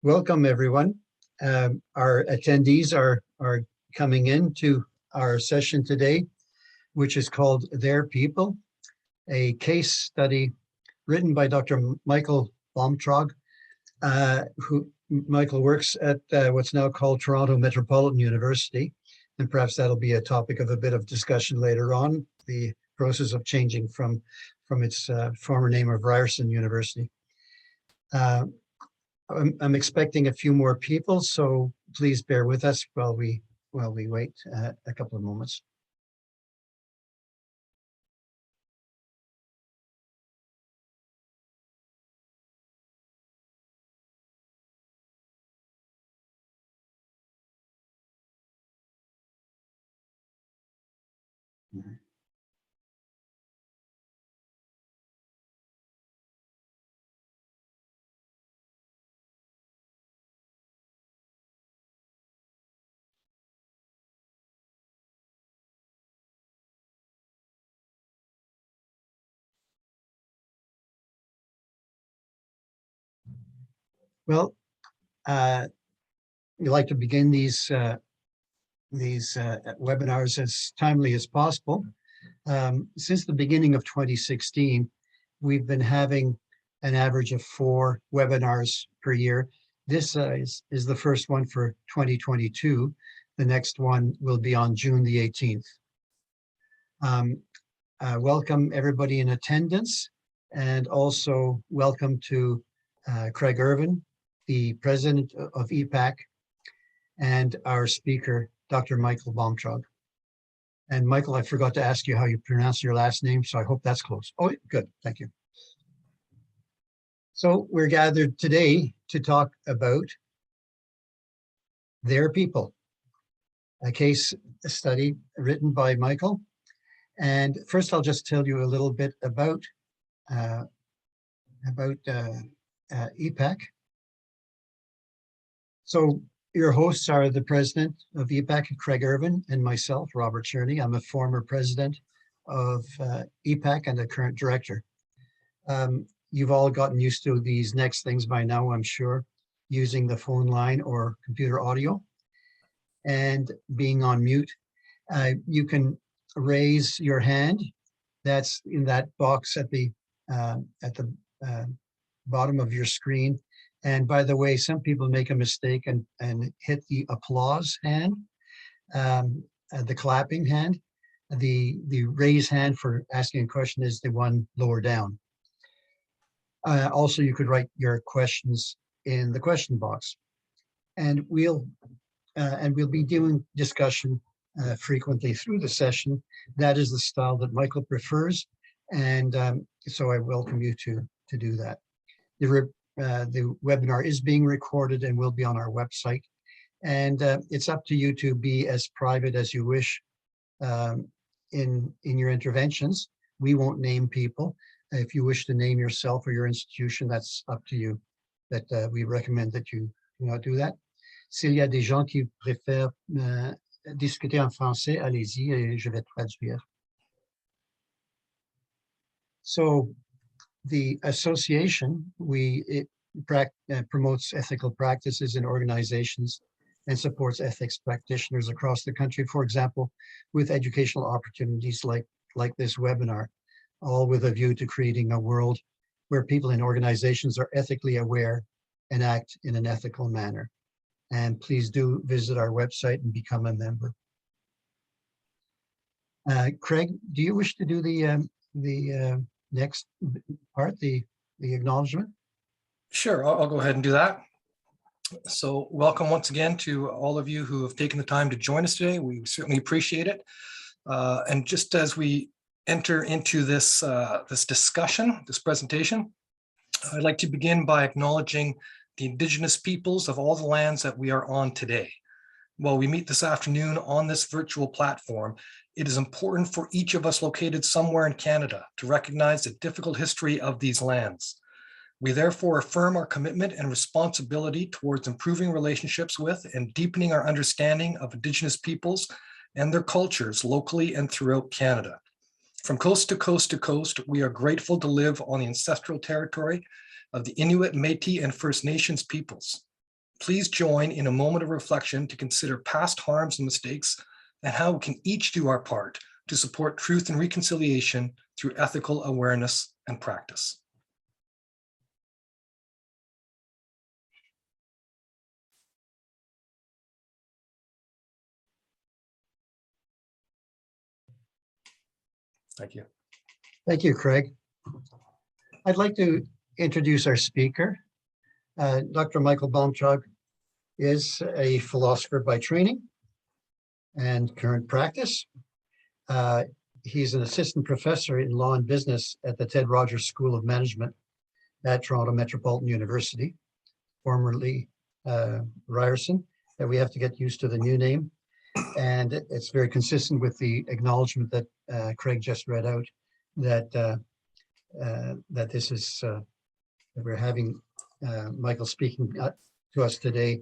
Welcome, everyone. Our attendees are coming into our session today, which is called Their People, a case study written by Dr. Michael Baumtrog, Michael works at what's now called Toronto Metropolitan University, and perhaps that'll be a topic of a bit of discussion later on, the process of changing from its former name of Ryerson University. I'm expecting a few more people, so please bear with us while we wait a couple of moments. Well, we like to begin these webinars as timely as possible. Since the beginning of 2016, we've been having an average of 4 webinars per year. This is the first one for 2022. The next one will be on June the 18th. Welcome everybody in attendance, and also welcome to Craig Irvin, the president of EPAC, and our speaker, Dr. Michael Baumtrog. And Michael, I forgot to ask you how you pronounce your last name, so I hope that's close. Oh, good, thank you. So we're gathered today to talk about Their People, a case study written by Michael. And first, I'll just tell you a little bit about EPAC. So your hosts are the president of EPAC, Craig Irvin, and myself, Robert Cherney. I'm a former president of EPAC and a current director. You've all gotten used to these next things by now, I'm sure, using the phone line or computer audio and being on mute. You can raise your hand. That's in that box at the bottom of your screen. And by the way, some people make a mistake and hit the applause hand, the clapping hand. The raise hand for asking a question is the one lower down. Also, you could write your questions in the question box, and we'll be doing discussion frequently through the session. That is the style that Michael prefers, and so I welcome you to do that. The webinar is being recorded and will be on our website, and it's up to you to be as private as you wish in your interventions. We won't name people. If you wish to name yourself or your institution, that's up to you. But we recommend that you not do that. S'il y a des gens qui préfèrent discuter en français, allez-y et je vais traduire. So the association, promotes ethical practices in organizations and supports ethics practitioners across the country, for example, with educational opportunities like this webinar, all with a view to creating a world where people in organizations are ethically aware and act in an ethical manner. And please do visit our website and become a member. Craig, do you wish to do the next part, the acknowledgement? Sure, I'll go ahead and do that. So welcome once again to all of you who have taken the time to join us today. We certainly appreciate it. And just as we enter into this discussion, this presentation, I'd like to begin by acknowledging the Indigenous peoples of all the lands that we are on today. While we meet this afternoon on this virtual platform, it is important for each of us located somewhere in Canada to recognize the difficult history of these lands. We therefore affirm our commitment and responsibility towards improving relationships with and deepening our understanding of Indigenous peoples and their cultures locally and throughout Canada. From coast to coast to coast, we are grateful to live on the ancestral territory of the Inuit, Métis, and First Nations peoples. please join in a moment of reflection to consider past harms and mistakes and how we can each do our part to support truth and reconciliation through ethical awareness and practice. Thank you. Thank you, Craig. I'd like to introduce our speaker. Dr. Michael Baumtrog is a philosopher by training and current practice. He's an assistant professor in law and business at the Ted Rogers School of Management at Toronto Metropolitan University, formerly Ryerson, that we have to get used to the new name. And it's very consistent with the acknowledgement that Craig just read out, that this is, that we're having Michael speaking to us today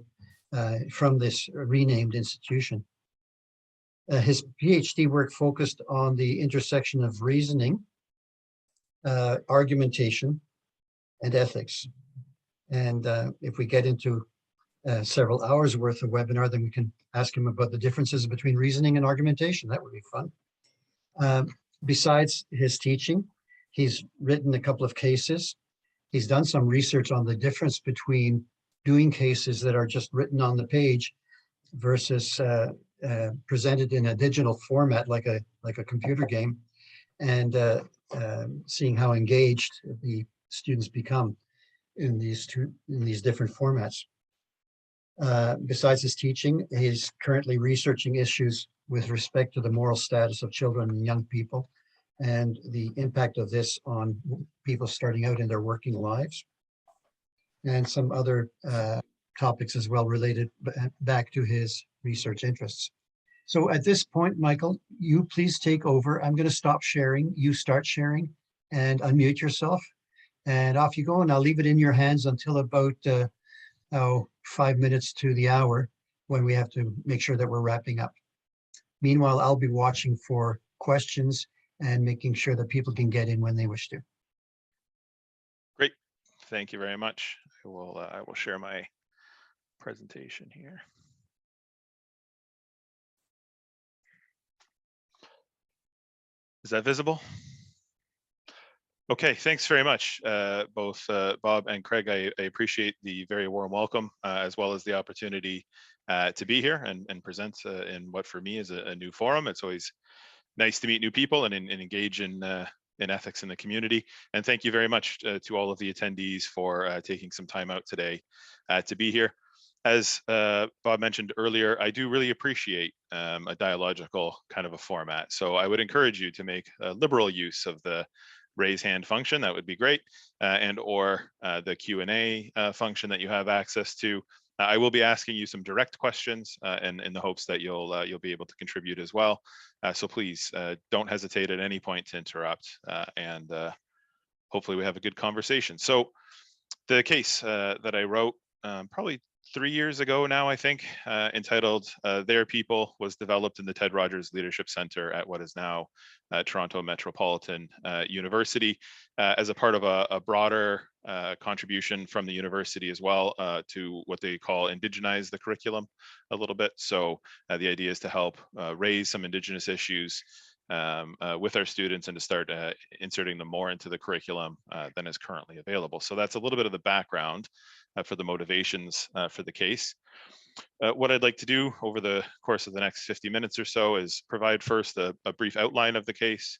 from this renamed institution. His PhD work focused on the intersection of reasoning, argumentation, and ethics. And if we get into several hours worth of webinar, then we can ask him about the differences between reasoning and argumentation. That would be fun. Besides his teaching, he's written a couple of cases. He's done some research on the difference between doing cases that are just written on the page versus presented in a digital format like a computer game, and seeing how engaged the students become in these different formats. Besides his teaching, he's currently researching issues with respect to the moral status of children and young people and the impact of this on people starting out in their working lives, and some other topics as well related back to his research interests. So at this point, Michael, you please take over. I'm going to stop sharing. You start sharing and unmute yourself, and off you go. And I'll leave it in your hands until about 5 minutes to the hour, when we have to make sure that we're wrapping up. Meanwhile, I'll be watching for questions and making sure that people can get in when they wish to. Great. Thank you very much. I will share my presentation here. Is that visible? Okay, thanks very much, both Bob and Craig. I appreciate the very warm welcome, as well as the opportunity to be here and present in what for me is a new forum. It's always nice to meet new people and engage in ethics in the community. And thank you very much to all of the attendees for taking some time out today to be here. As Bob mentioned earlier, I do really appreciate a dialogical kind of a format. So I would encourage you to make a liberal use of the raise hand function. That would be great, and or the Q&A function that you have access to. I will be asking you some direct questions, and in the hopes that you'll be able to contribute as well. So please don't hesitate at any point to interrupt, and hopefully we have a good conversation. So the case that I wrote probably 3 years ago now, I think, entitled Their People, was developed in the Ted Rogers Leadership Center at what is now Toronto Metropolitan University, as a part of a broader contribution from the university as well, to what they call indigenize the curriculum a little bit. So the idea is to help raise some Indigenous issues with our students and to start inserting them more into the curriculum than is currently available. So that's a little bit of the background for the motivations for the case. What I'd like to do over the course of the next 50 minutes or so is provide first a brief outline of the case,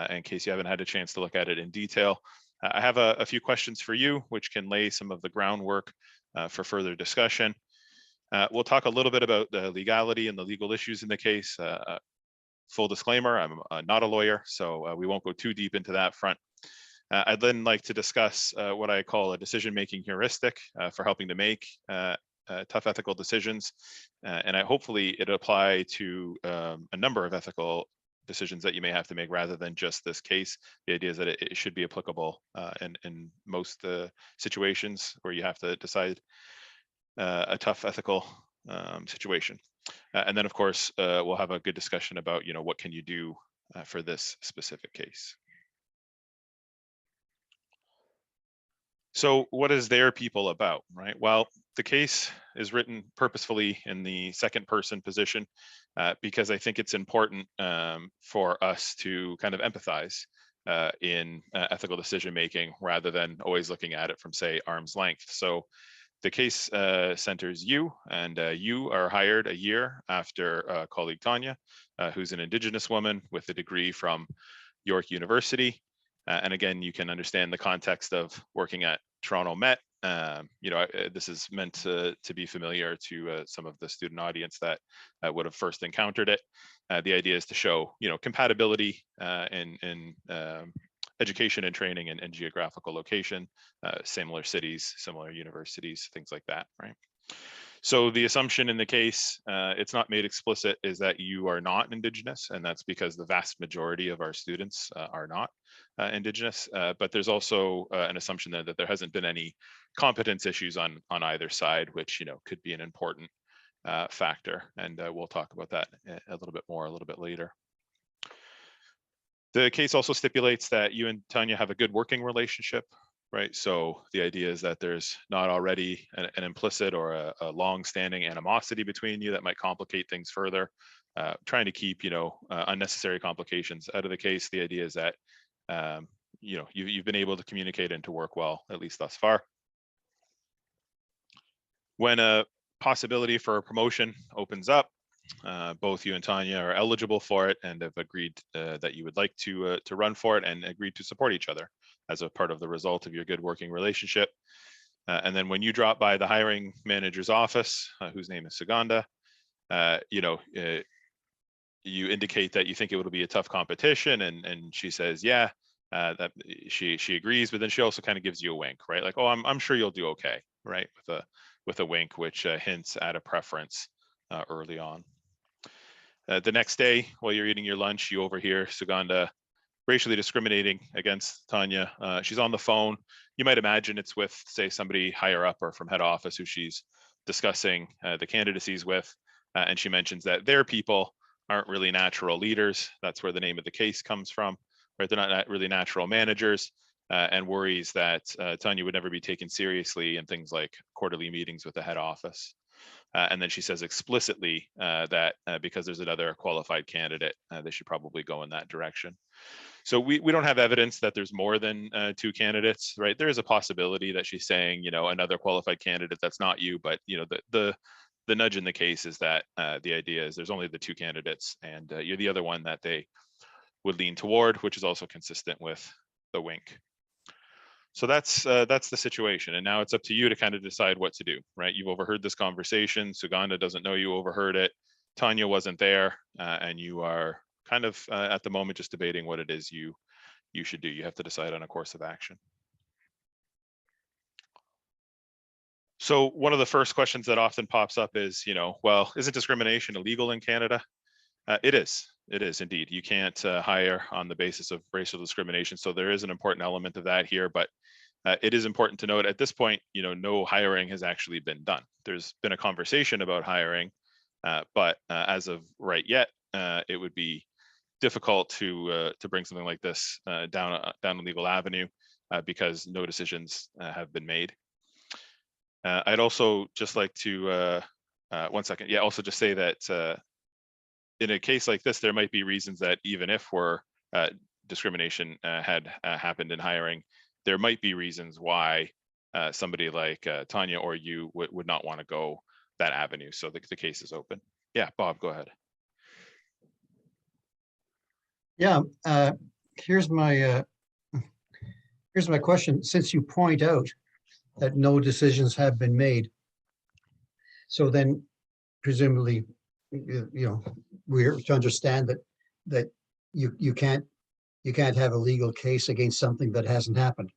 in case you haven't had a chance to look at it in detail. I have a few questions for you, which can lay some of the groundwork for further discussion. We'll talk a little bit about the legality and the legal issues in the case. Full disclaimer, I'm not a lawyer, so we won't go too deep into that front. I'd then like to discuss what I call a decision-making heuristic for helping to make tough ethical decisions. And hopefully it apply to a number of ethical decisions that you may have to make rather than just this case. The idea is that it should be applicable in most situations where you have to decide a tough ethical situation. And then, of course, we'll have a good discussion about, what can you do for this specific case. So what is Their People about, right? Well, the case is written purposefully in the second person position because I think it's important for us to kind of empathize in ethical decision making rather than always looking at it from, say, arm's length. So the case centers you, and you are hired a year after colleague Tanya, who's an Indigenous woman with a degree from York University. And again, you can understand the context of working at Toronto Met. This is meant to be familiar to some of the student audience that would have first encountered it. The idea is to show, compatibility in education and training and geographical location, similar cities, similar universities, things like that, right? So the assumption in the case, it's not made explicit, is that you are not Indigenous, and that's because the vast majority of our students are not Indigenous. But there's also an assumption that there hasn't been any competence issues on either side, which could be an important factor, and we'll talk about that a little bit more a little bit later. The case also stipulates that you and Tanya have a good working relationship, right? So the idea is that there's not already an implicit or a long-standing animosity between you that might complicate things further. Trying to keep, unnecessary complications out of the case. The idea is that, you've been able to communicate and to work well, at least thus far. When a possibility for a promotion opens up, both you and Tanya are eligible for it and have agreed that you would like to run for it, and agreed to support each other as a part of the result of your good working relationship. And then when you drop by the hiring manager's office, whose name is Suganda, you indicate that you think it would be a tough competition, and she says, yeah, that she agrees, but then she also kind of gives you a wink, right? Like, oh, I'm sure you'll do okay, right? With a wink, which hints at a preference early on. The next day, while you're eating your lunch, you overhear Suganda racially discriminating against Tanya. She's on the phone. You might imagine it's with, say, somebody higher up or from head office who she's discussing the candidacies with. And she mentions that their people aren't really natural leaders. That's where the name of the case comes from, right? They're not really natural managers, and worries that Tanya would never be taken seriously in things like quarterly meetings with the head office. And then she says explicitly that because there's another qualified candidate, they should probably go in that direction. So we don't have evidence that there's more than two candidates, right? There is a possibility that she's saying, another qualified candidate that's not you, but the nudge in the case is that the idea is there's only the two candidates, and you're the other one that they would lean toward, which is also consistent with the wink. So that's the situation, and now it's up to you to kind of decide what to do, right? You've overheard this conversation. Suganda doesn't know you overheard it. Tanya wasn't there, and you are kind of at the moment just debating what it is you should do. You have to decide on a course of action. So one of the first questions that often pops up is, well, isn't discrimination illegal in Canada? It is indeed. You can't hire on the basis of racial discrimination. So there is an important element of that here, but it is important to note at this point, no hiring has actually been done. There's been a conversation about hiring, but as of right yet, it would be difficult to bring something like this down a legal avenue because no decisions have been made. I'd also just like to, one second, yeah, also just say that in a case like this, there might be reasons that even if discrimination had happened in hiring, there might be reasons why somebody like Tanya or you would not want to go that avenue. So the case is open. Yeah, Bob, go ahead. Yeah, here's my question. Since you point out that no decisions have been made, so then presumably, we're to understand that you can't have a legal case against something that hasn't happened.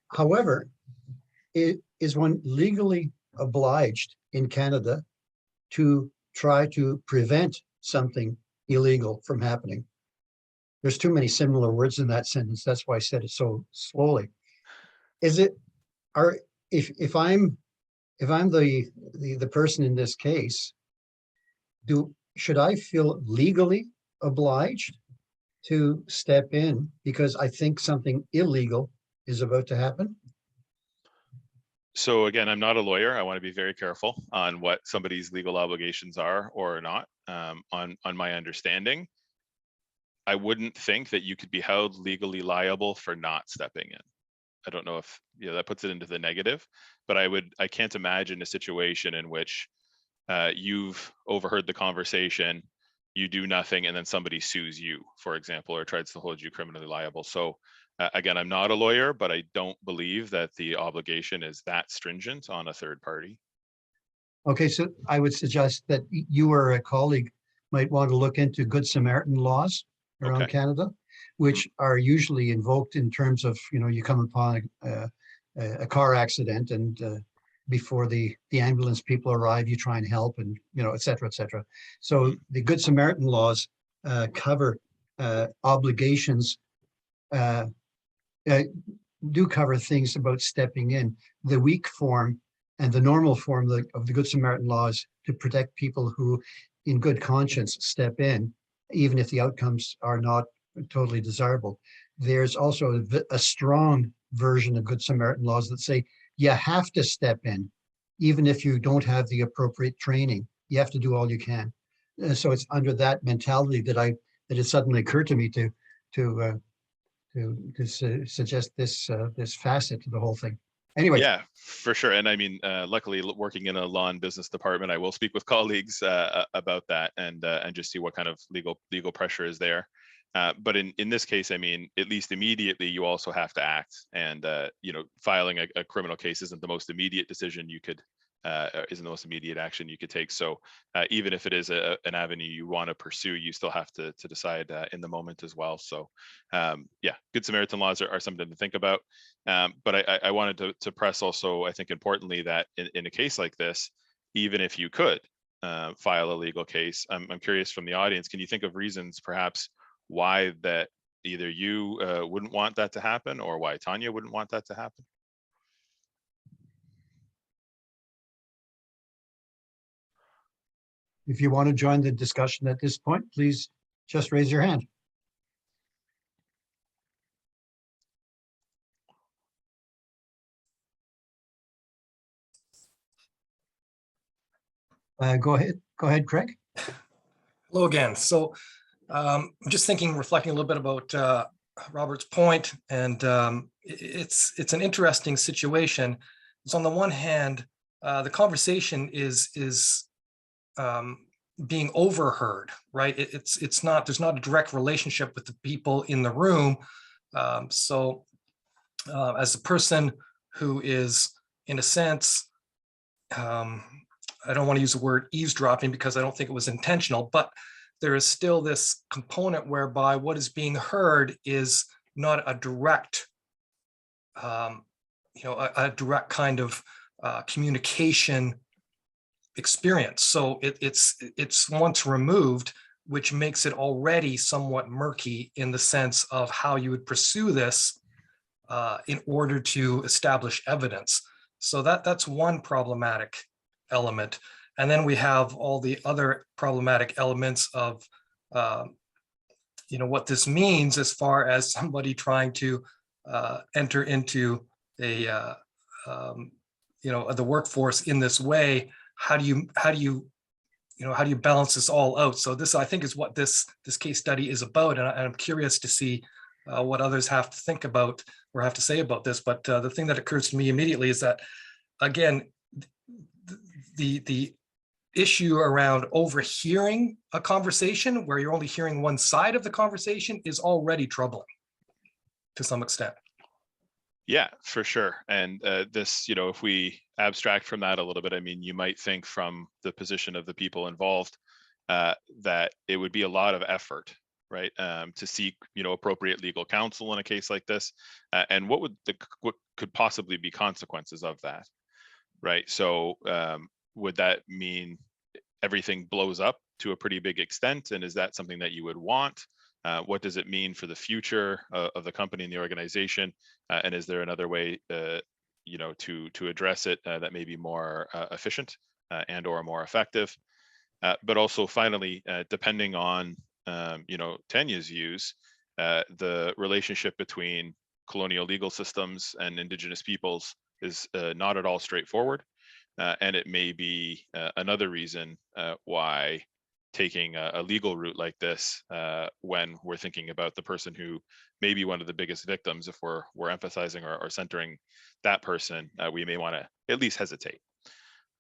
However, is one legally obliged in Canada to try to prevent something illegal from happening? There's too many similar words in that sentence. That's why I said it so slowly. Is it, if I'm the person in this case, should I feel legally obliged to step in because I think something illegal is about to happen? So again, I'm not a lawyer. I want to be very careful on what somebody's legal obligations are or not. On my understanding, I wouldn't think that you could be held legally liable for not stepping in. I don't know if that puts it into the negative, but I can't imagine a situation in which you've overheard the conversation, you do nothing, and then somebody sues you, for example, or tries to hold you criminally liable. So again, I'm not a lawyer, but I don't believe that the obligation is that stringent on a third party. Okay, so I would suggest that you or a colleague might want to look into Good Samaritan laws around Okay. Canada, which are usually invoked in terms of, you come upon a car accident and before the ambulance people arrive, you try and help and, et cetera, et cetera. So the Good Samaritan laws cover obligations, do cover things about stepping in. The weak form and the normal form of the Good Samaritan laws to protect people who, in good conscience, step in, even if the outcomes are not totally desirable. There's also a strong version of Good Samaritan laws that say you have to step in, even if you don't have the appropriate training. You have to do all you can. So it's under that mentality that it suddenly occurred to me to suggest this facet to the whole thing. Anyway. Yeah, for sure. And I mean, luckily, working in a law and business department, I will speak with colleagues about that and just see what kind of legal pressure is there. But in this case, I mean, at least immediately, you also have to act. And filing a criminal case isn't the most immediate decision you could isn't the most immediate action you could take. So even if it is an avenue you want to pursue, you still have to decide in the moment as well. So yeah, Good Samaritan laws are something to think about. But I wanted to press also, I think importantly, that in a case like this, even if you could file a legal case, I'm curious from the audience, can you think of reasons perhaps why that either you wouldn't want that to happen or why Tanya wouldn't want that to happen? If you want to join the discussion at this point, please just raise your hand. Go ahead, Craig. Hello again. So I'm just reflecting a little bit about Robert's point, and it's an interesting situation. So on the one hand, the conversation is being overheard, right? It's not, there's not a direct relationship with the people in the room. So as a person who is, in a sense, I don't want to use the word eavesdropping because I don't think it was intentional, but there is still this component whereby what is being heard is not a direct, a direct kind of communication experience. So it's once removed, which makes it already somewhat murky in the sense of how you would pursue this in order to establish evidence. So that's one problematic element. And then we have all the other problematic elements of what this means as far as somebody trying to enter into the workforce in this way. How do you balance this all out? So this, I think, is what this case study is about, and I'm curious to see what others have to think about or have to say about this. But the thing that occurs to me immediately is that, again, the issue around overhearing a conversation where you're only hearing one side of the conversation is already troubling to some extent. Yeah, for sure. And this, if we abstract from that a little bit, I mean, you might think from the position of the people involved that it would be a lot of effort, right, to seek, appropriate legal counsel in a case like this. And what could possibly be consequences of that, right? So would that mean everything blows up to a pretty big extent? And is that something that you would want? What does it mean for the future of the company and the organization? And is there another way, to address it that may be more efficient and or more effective? But also, finally, depending on Tanya's views, the relationship between colonial legal systems and Indigenous peoples not at all straightforward. And it may be another reason why taking a legal route like this, when we're thinking about the person who may be one of the biggest victims, if we're emphasizing or centering that person, we may want to at least hesitate,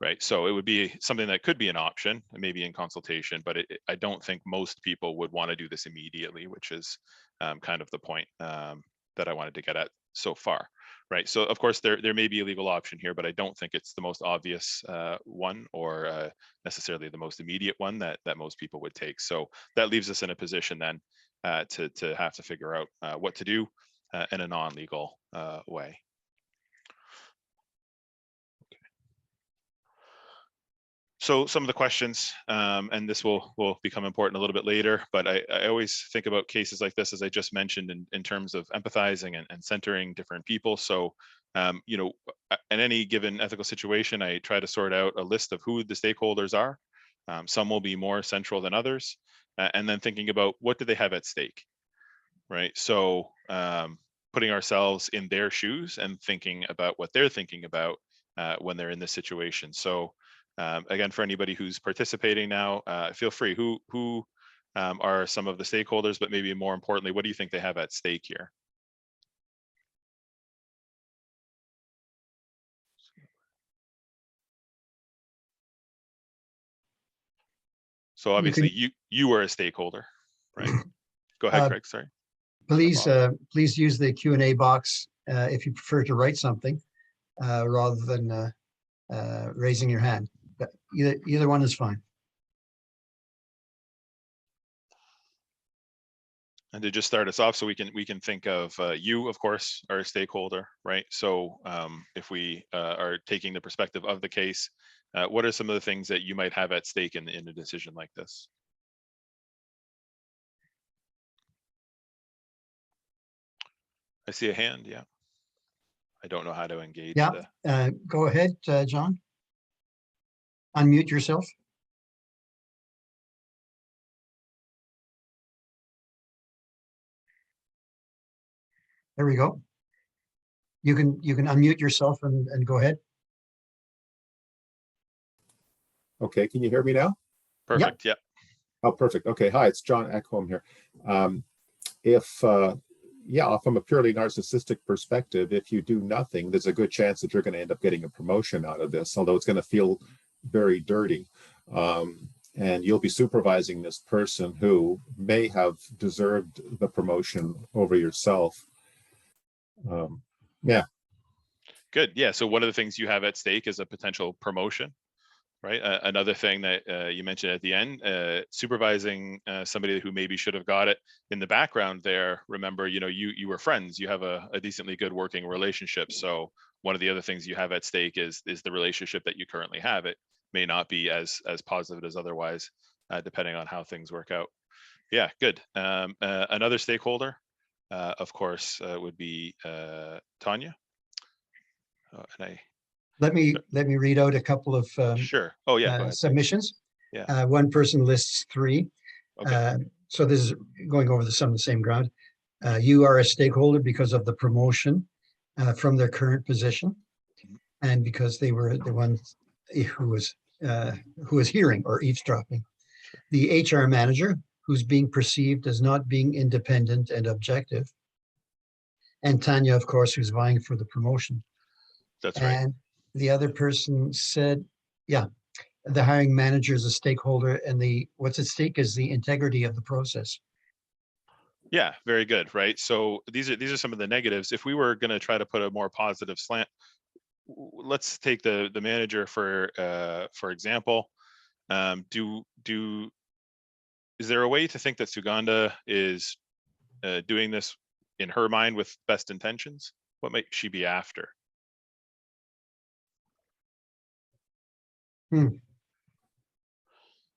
right? So it would be something that could be an option, maybe in consultation, but I don't think most people would want to do this immediately, which is kind of the point that I wanted to get at so far. Right. So of course there may be a legal option here, but I don't think it's the most obvious one, or necessarily the most immediate one that most people would take. So that leaves us in a position then to have to figure out what to do in a non-legal way. So some of the questions, and this will become important a little bit later, but I always think about cases like this, as I just mentioned, in terms of empathizing and centering different people. So, you know, in any given ethical situation, I try to sort out a list of who the stakeholders are. Some will be more central than others, and then thinking about what do they have at stake, right? So putting ourselves in their shoes and thinking about what they're thinking about when they're in this situation. So again, for anybody who's participating now, feel free. Who are some of the stakeholders, but maybe more importantly, what do you think they have at stake here? So obviously you are a stakeholder, right? Go ahead, Craig, sorry. Please use the Q&A box if you prefer to write something rather than raising your hand. But either one is fine. And to just start us off, so we can think of you, of course, are a stakeholder, right? So if we are taking the perspective of the case, what are some of the things that you might have at stake in a decision like this? I see a hand, yeah. I don't know how to engage. Yeah, go ahead, John. Unmute yourself. There we go. You can unmute yourself and go ahead. Okay, can you hear me now? Perfect, yeah. Oh, perfect. Okay, hi, it's John Ekholm here. From a purely narcissistic perspective, if you do nothing, there's a good chance that you're going to end up getting a promotion out of this, although it's going to feel very dirty. And you'll be supervising this person who may have deserved the promotion over yourself. Yeah. Good, yeah, so one of the things you have at stake is a potential promotion, right? Another thing that you mentioned at the end, supervising somebody who maybe should have got it. In the background there, remember, you were friends, you have a decently good working relationship. So one of the other things you have at stake is the relationship that you currently have. It may not be as positive as otherwise, depending on how things work out. Yeah, good. Another stakeholder, of course, would be Tanya. Let me read out a couple of sure. Oh yeah, go ahead. submissions. Yeah. One person lists 3. Okay. So this is going over some of the same ground. You are a stakeholder because of the promotion from their current position, and because they were the ones who was hearing or eavesdropping. The HR manager, who's being perceived as not being independent and objective, and Tanya, of course, who's vying for the promotion. That's right. And the other person said, yeah, the hiring manager is a stakeholder, and what's at stake is the integrity of the process. Yeah, very good, right? So these are some of the negatives. If we were going to try to put a more positive slant, let's take the manager for example. Is there a way to think that Sugandha is doing this in her mind with best intentions? What might she be after?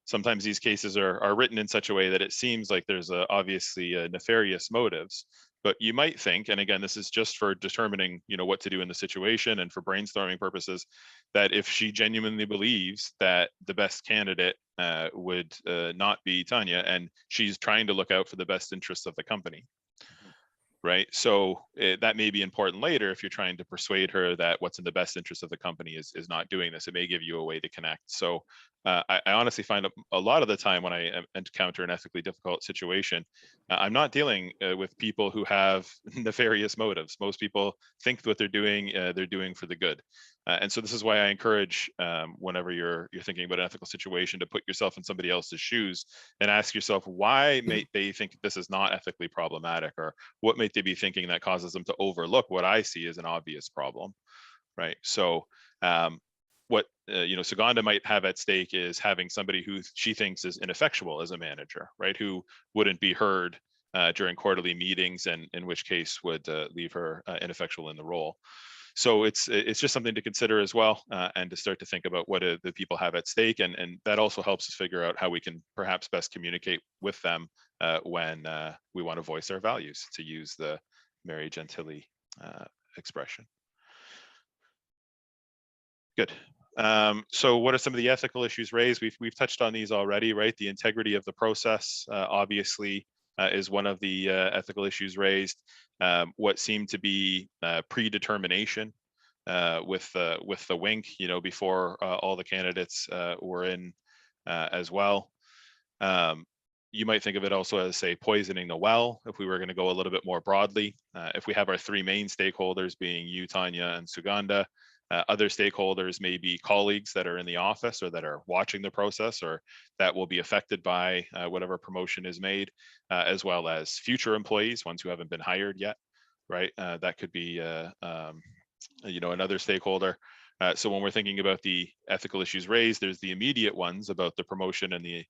Sometimes these cases are written in such a way that it seems like there's obviously nefarious motives, but you might think, and again, this is just for determining, what to do in the situation and for brainstorming purposes, that if she genuinely believes that the best candidate would not be Tanya, and she's trying to look out for the best interests of the company, right? So that may be important later if you're trying to persuade her that what's in the best interest of the company is not doing this. It may give you a way to connect. So I honestly find a lot of the time when I encounter an ethically difficult situation, I'm not dealing with people who have nefarious motives. Most people think what they're doing for the good. And so this is why I encourage whenever you're thinking about an ethical situation to put yourself in somebody else's shoes and ask yourself, why may they think this is not ethically problematic, or what might they be thinking that causes them to overlook what I see as an obvious problem, right? So what Sugandha might have at stake is having somebody who she thinks is ineffectual as a manager, right? Who wouldn't be heard during quarterly meetings, and in which case would leave her ineffectual in the role. So it's just something to consider as well, and to start to think about what the people have at stake, and that also helps us figure out how we can perhaps best communicate with them when we want to voice our values, to use the Mary Gentile expression. Good. So what are some of the ethical issues raised? We've touched on these already, right? The integrity of the process, obviously, is one of the ethical issues raised. What seemed to be predetermination with the wink, before all the candidates were in as well. You might think of it also as, say, poisoning the well, if we were going to go a little bit more broadly. If we have our three main stakeholders being you, Tanya, and Sugandha, other stakeholders may be colleagues that are in the office or that are watching the process, or that will be affected by whatever promotion is made, as well as future employees, ones who haven't been hired yet, right? That could be another stakeholder. So when we're thinking about the ethical issues raised, there's the immediate ones about the promotion and the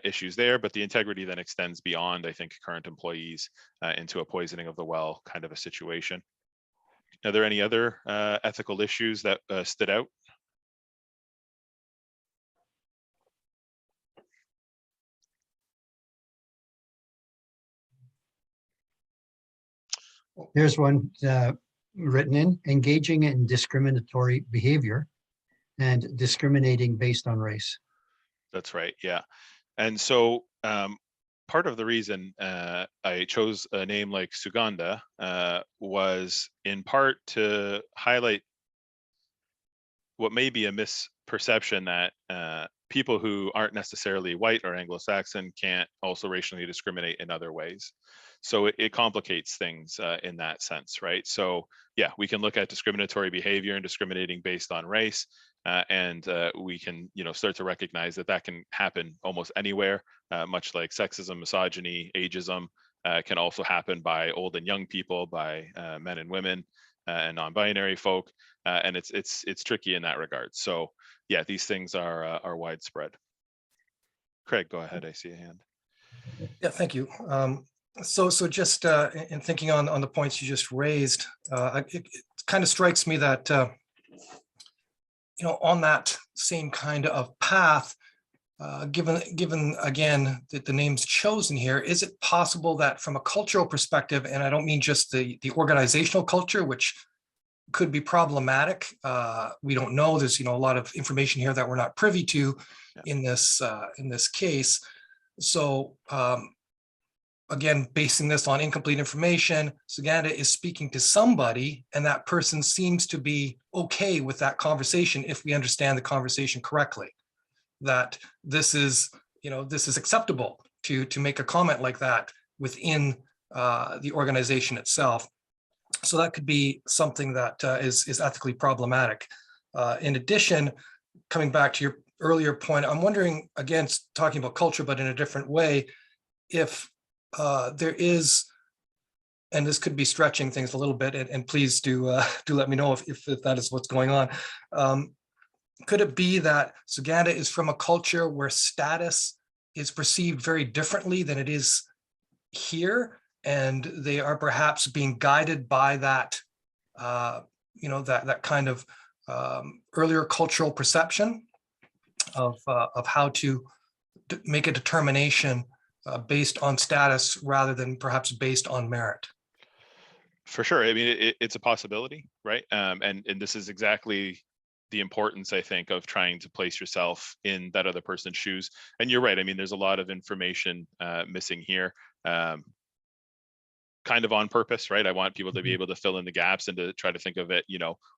issues there, but the integrity then extends beyond, I think, current employees into a poisoning of the well kind of a situation. Are there any other ethical issues that stood out? Here's one written in: engaging in discriminatory behavior and discriminating based on race. That's right, yeah. And so part of the reason I chose a name like Sugandha was in part to highlight what may be a misperception that people who aren't necessarily white or Anglo-Saxon can't also racially discriminate in other ways. So it complicates things in that sense, right? So yeah, we can look at discriminatory behavior and discriminating based on race, and we can start to recognize that that can happen almost anywhere, much like sexism, misogyny, ageism can also happen by old and young people, by men and women, and non-binary folk, and it's tricky in that regard. So yeah, these things are widespread. Craig, go ahead. I see a hand. Yeah, thank you. So just in thinking on the points you just raised, it kind of strikes me that on that same kind of path, given again that the names chosen here, is it possible that from a cultural perspective, and I don't mean just the organizational culture, which could be problematic, we don't know, there's a lot of information here that we're not privy to in this case. So again, basing this on incomplete information, Sugandha is speaking to somebody, and that person seems to be okay with that conversation if we understand the conversation correctly. That this is acceptable to make a comment like that within the organization itself. So that could be something that is ethically problematic. In addition, coming back to your earlier point, I'm wondering, again, talking about culture, but in a different way, if there is, and this could be stretching things a little bit, and please do let me know if that is what's going on. Could it be that Sugandha is from a culture where status is perceived very differently than it is here, and they are perhaps being guided by that, that kind of earlier cultural perception of how to make a determination based on status rather than perhaps based on merit? For sure. I mean, it's a possibility, right? And this is exactly the importance, I think, of trying to place yourself in that other person's shoes. And you're right. I mean, there's a lot of information missing here. kind of on purpose, right? I want people to be able to fill in the gaps and to try to think of it,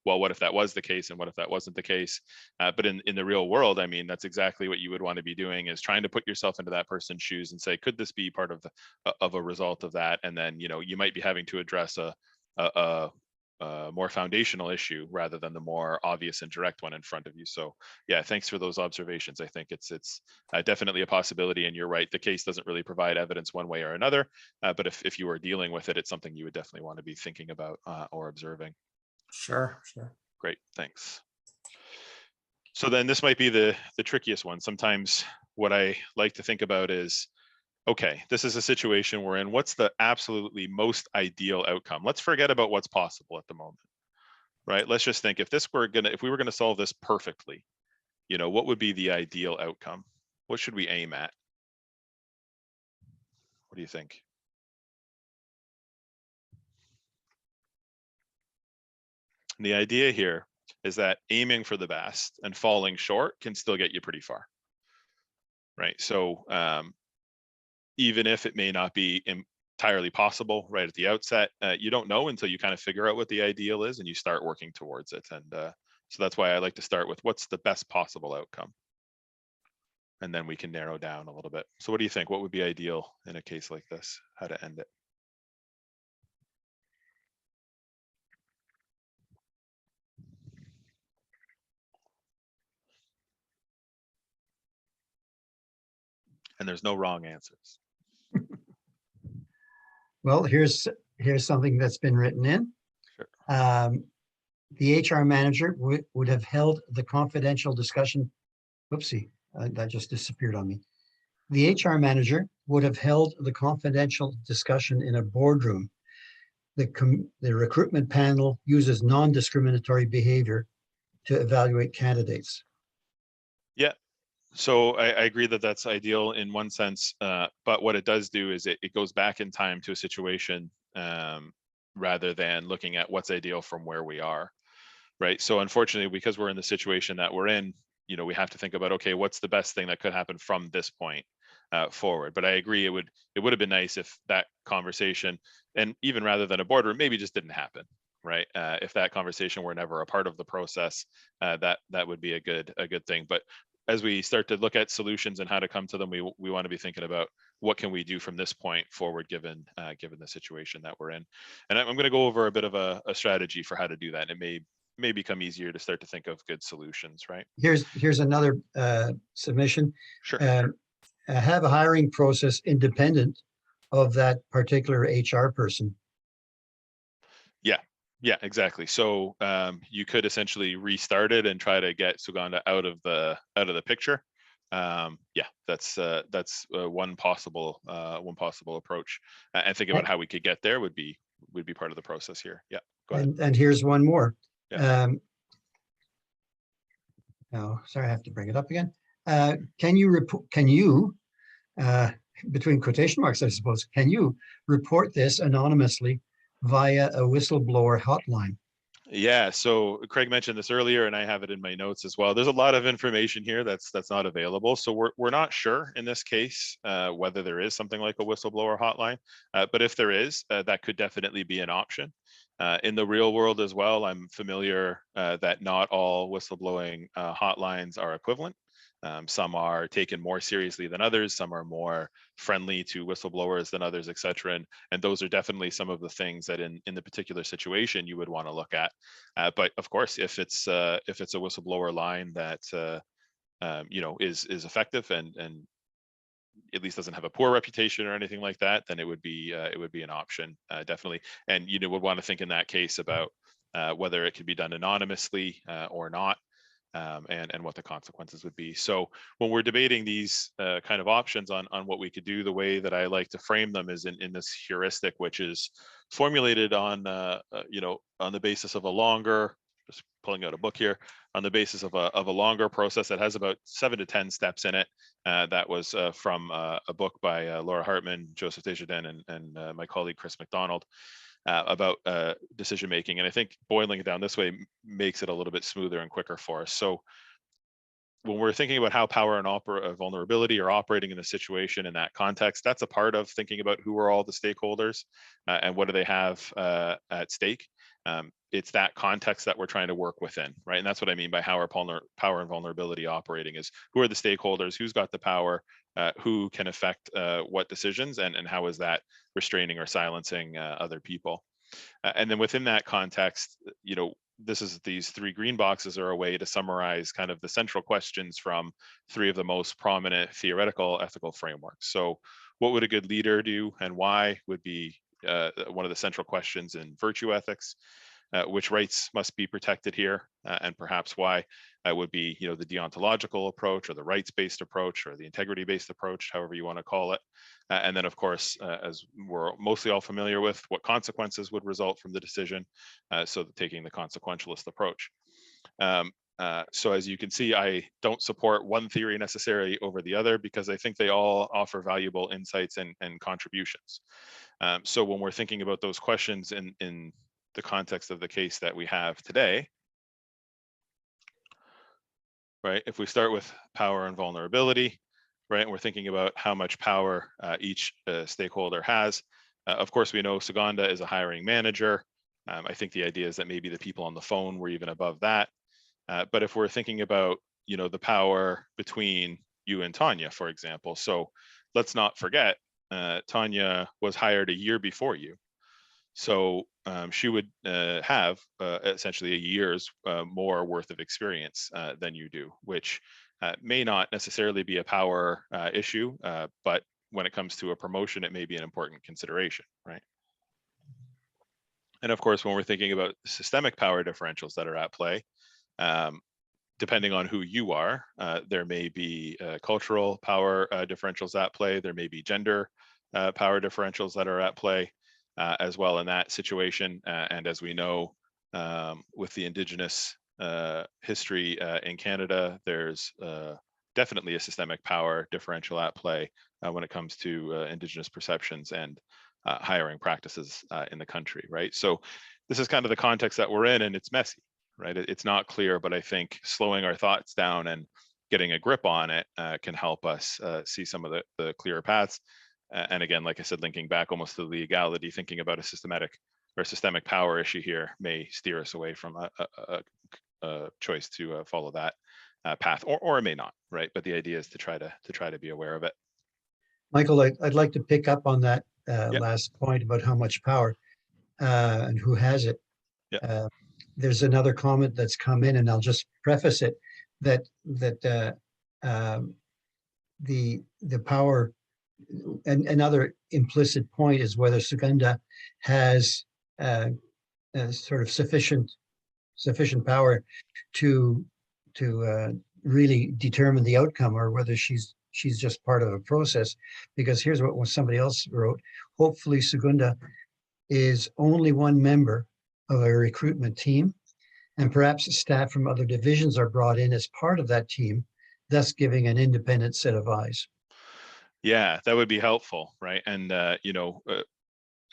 well, what if that was the case and what if that wasn't the case? But in the real world, I mean, that's exactly what you would want to be doing, is trying to put yourself into that person's shoes and say, could this be part of a result of that? And then, you might be having to address a more foundational issue rather than the more obvious and direct one in front of you. So yeah, thanks for those observations. I think it's definitely a possibility, and you're right, the case doesn't really provide evidence one way or another, but if you were dealing with it, it's something you would definitely want to be thinking about or observing. Sure. Great, thanks. So then this might be the trickiest one. Sometimes what I like to think about is, okay, this is a situation we're in. What's the absolutely most ideal outcome? Let's forget about what's possible at the moment, right? Let's just think, if we were gonna solve this perfectly, what would be the ideal outcome? What should we aim at? What do you think? And the idea here is that aiming for the best and falling short can still get you pretty far, right? So even if it may not be entirely possible right at the outset, you don't know until you kind of figure out what the ideal is and you start working towards it. And so that's why I like to start with what's the best possible outcome. And then we can narrow down a little bit. So what do you think? What would be ideal in a case like this? How to end it? And there's no wrong answers. Well, here's something that's been written in. Sure. The HR manager would have held the confidential discussion. Whoopsie, that just disappeared on me. The HR manager would have held the confidential discussion in a boardroom. The recruitment panel uses non-discriminatory behavior to evaluate candidates. Yeah. So I agree that that's ideal in one sense, but what it does do is it goes back in time to a situation rather than looking at what's ideal from where we are, right? So unfortunately, because we're in the situation that we're in, we have to think about, okay, what's the best thing that could happen from this point forward? But I agree, it would have been nice if that conversation, and even rather than a boardroom, maybe just didn't happen, right? If that conversation were never a part of the process, that would be a good thing. But as we start to look at solutions and how to come to them, we want to be thinking about what can we do from this point forward, given the situation that we're in. And I'm going to go over a bit of a strategy for how to do that. And it may become easier to start to think of good solutions, right? Here's another submission. Sure. Have a hiring process independent of that particular HR person. Yeah, exactly. So you could essentially restart it and try to get Suganda out of the picture. Yeah, that's one possible approach. And think about how we could get there would be part of the process here. Yeah, go ahead. And here's one more. Yeah. Oh, sorry, I have to bring it up again. Can you between quotation marks, I suppose, can you report this anonymously via a whistleblower hotline? Yeah, so Craig mentioned this earlier, and I have it in my notes as well. There's a lot of information here that's not available. So we're not sure in this case whether there is something like a whistleblower hotline, but if there is, that could definitely be an option. In the real world as well, I'm familiar that not all whistleblowing hotlines are equivalent. Some are taken more seriously than others. Some are more friendly to whistleblowers than others, et cetera. And those are definitely some of the things that in the particular situation you would want to look at. But of course, if it's a whistleblower line that is effective and at least doesn't have a poor reputation or anything like that, then it would be an option, definitely. And would want to think in that case about whether it could be done anonymously or not. And what the consequences would be. So when we're debating these kind of options on what we could do, the way that I like to frame them is in this heuristic, which is formulated on on the basis of a longer, just pulling out a book here, on the basis of a longer process that has about 7 to 10 steps in it. That was from a book by Laura Hartman, Joseph Desjardins, and my colleague Chris McDonald. About decision making, and I think boiling it down this way makes it a little bit smoother and quicker for us. So when we're thinking about how power and vulnerability are operating in the situation in that context, that's a part of thinking about who are all the stakeholders and what do they have at stake. It's that context that we're trying to work within, right? And that's what I mean by how our power and vulnerability operating is who are the stakeholders, who's got the power, who can affect what decisions, and how is that restraining or silencing other people. And then within that context, these 3 green boxes are a way to summarize kind of the central questions from 3 of the most prominent theoretical ethical frameworks. So what would a good leader do and why would be one of the central questions in virtue ethics. Which rights must be protected here, and perhaps why would be, the deontological approach or the rights-based approach or the integrity-based approach, however you want to call it. And then, of course, as we're mostly all familiar with, what consequences would result from the decision, so taking the consequentialist approach. So as you can see, I don't support one theory necessarily over the other because I think they all offer valuable insights and contributions. So when we're thinking about those questions in the context of the case that we have today, right? If we start with power and vulnerability, right? And we're thinking about how much power each stakeholder has. Of course, we know Suganda is a hiring manager. I think the idea is that maybe the people on the phone were even above that. But if we're thinking about, the power between you and Tanya, for example, so let's not forget, Tanya was hired a year before you. So she would have essentially a year's more worth of experience than you do, which may not necessarily be a power issue, but when it comes to a promotion, it may be an important consideration, right? And of course, when we're thinking about systemic power differentials that are at play, depending on who you are, there may be cultural power differentials at play, there may be gender power differentials that are at play. As well in that situation. And as we know, with the Indigenous history in Canada, there's definitely a systemic power differential at play when it comes to Indigenous perceptions and hiring practices in the country, right? So this is kind of the context that we're in, and it's messy, right? It's not clear, but I think slowing our thoughts down and getting a grip on it can help us see some of the clearer paths. And again, like I said, linking back almost to the legality, thinking about a systemic power issue here may steer us away from a choice to follow that path, or it may not, right? But the idea is to try to be aware of it. Michael, I'd like to pick up on that Yep. last point about how much power and who has it. Yep. There's another comment that's come in, and I'll just preface it that the power. And another implicit point is whether Suganda has sort of sufficient power to really determine the outcome, or whether she's just part of a process. Because here's what somebody else wrote: hopefully Suganda is only one member of a recruitment team, and perhaps staff from other divisions are brought in as part of that team, thus giving an independent set of eyes. Yeah, that would be helpful, right? And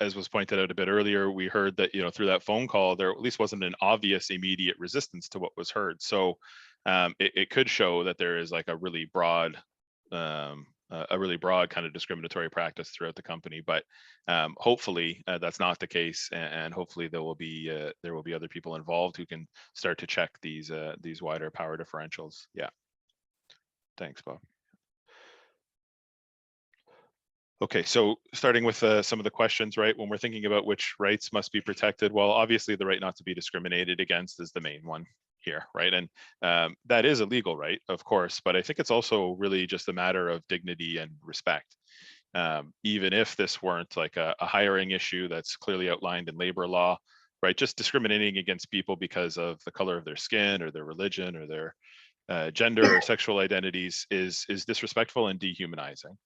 as was pointed out a bit earlier, we heard that through that phone call, there at least wasn't an obvious immediate resistance to what was heard. So it could show that there is like a really broad kind of discriminatory practice throughout the company. But hopefully that's not the case, and hopefully there will be other people involved who can start to check these wider power differentials. Yeah. Thanks, Bob. Okay, so starting with some of the questions, right? When we're thinking about which rights must be protected, well, obviously the right not to be discriminated against is the main one here, right? And that is a legal right, of course, but I think it's also really just a matter of dignity and respect. Even if this weren't like a hiring issue that's clearly outlined in labor law, right? Just discriminating against people because of the color of their skin or their religion or their gender or sexual identities is disrespectful and dehumanizing.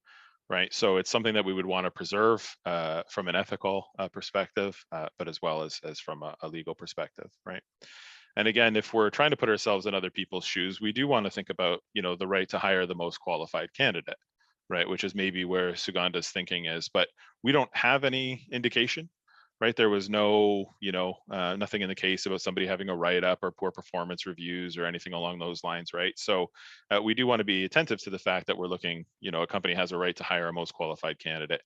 Right, so it's something that we would want to preserve from an ethical perspective, but as well as from a legal perspective, right? And again, if we're trying to put ourselves in other people's shoes, we do want to think about, the right to hire the most qualified candidate, right? Which is maybe where Suganda's thinking is, but we don't have any indication, right? There was no, nothing in the case about somebody having a write-up or poor performance reviews or anything along those lines, right? So we do want to be attentive to the fact that we're looking, a company has a right to hire a most qualified candidate,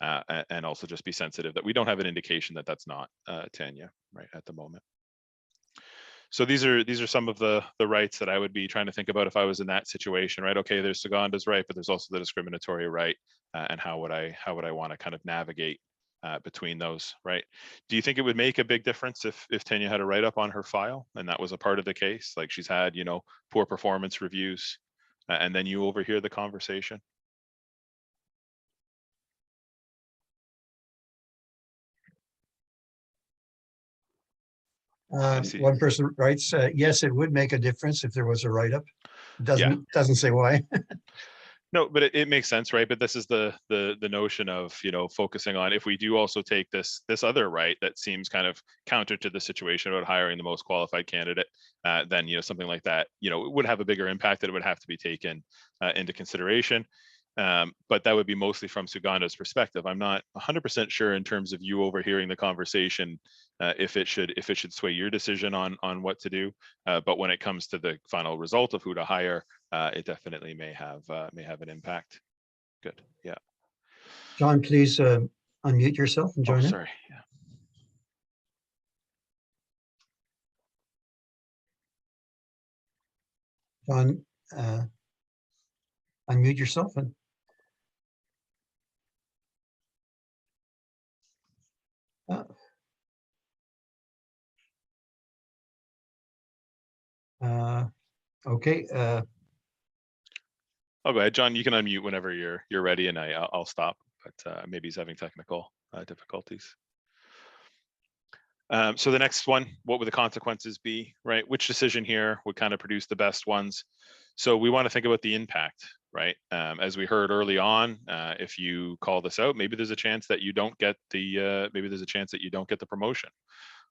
and also just be sensitive that we don't have an indication that that's not Tanya, right, at the moment. So these are some of the rights that I would be trying to think about if I was in that situation, right? Okay, there's Suganda's right, but there's also the discriminatory right, and how would I want to kind of navigate between those, right? Do you think it would make a big difference if Tanya had a write-up on her file and that was a part of the case, like she's had, poor performance reviews, and then you overhear the conversation? I see. One person writes, yes, it would make a difference if there was a write-up. Doesn't say why. No, but it makes sense, right? But this is the notion of, focusing on, if we do also take this other right that seems kind of counter to the situation about hiring the most qualified candidate, then, something like that, it would have a bigger impact that it would have to be taken into consideration. But that would be mostly from Suganda's perspective. I'm not 100% sure in terms of you overhearing the conversation, if it should sway your decision on what to do. But when it comes to the final result of who to hire, it definitely may have an impact. Good. Yeah. John, please unmute yourself and join in. Sorry. Yeah. John, unmute yourself and. Okay. I'll go ahead, John. You can unmute whenever you're ready, and I'll stop. But maybe he's having technical difficulties. So the next one, what would the consequences be, right? Which decision here would kind of produce the best ones? So we want to think about the impact, right? As we heard early on, if you call this out, maybe there's a chance that you don't get the promotion,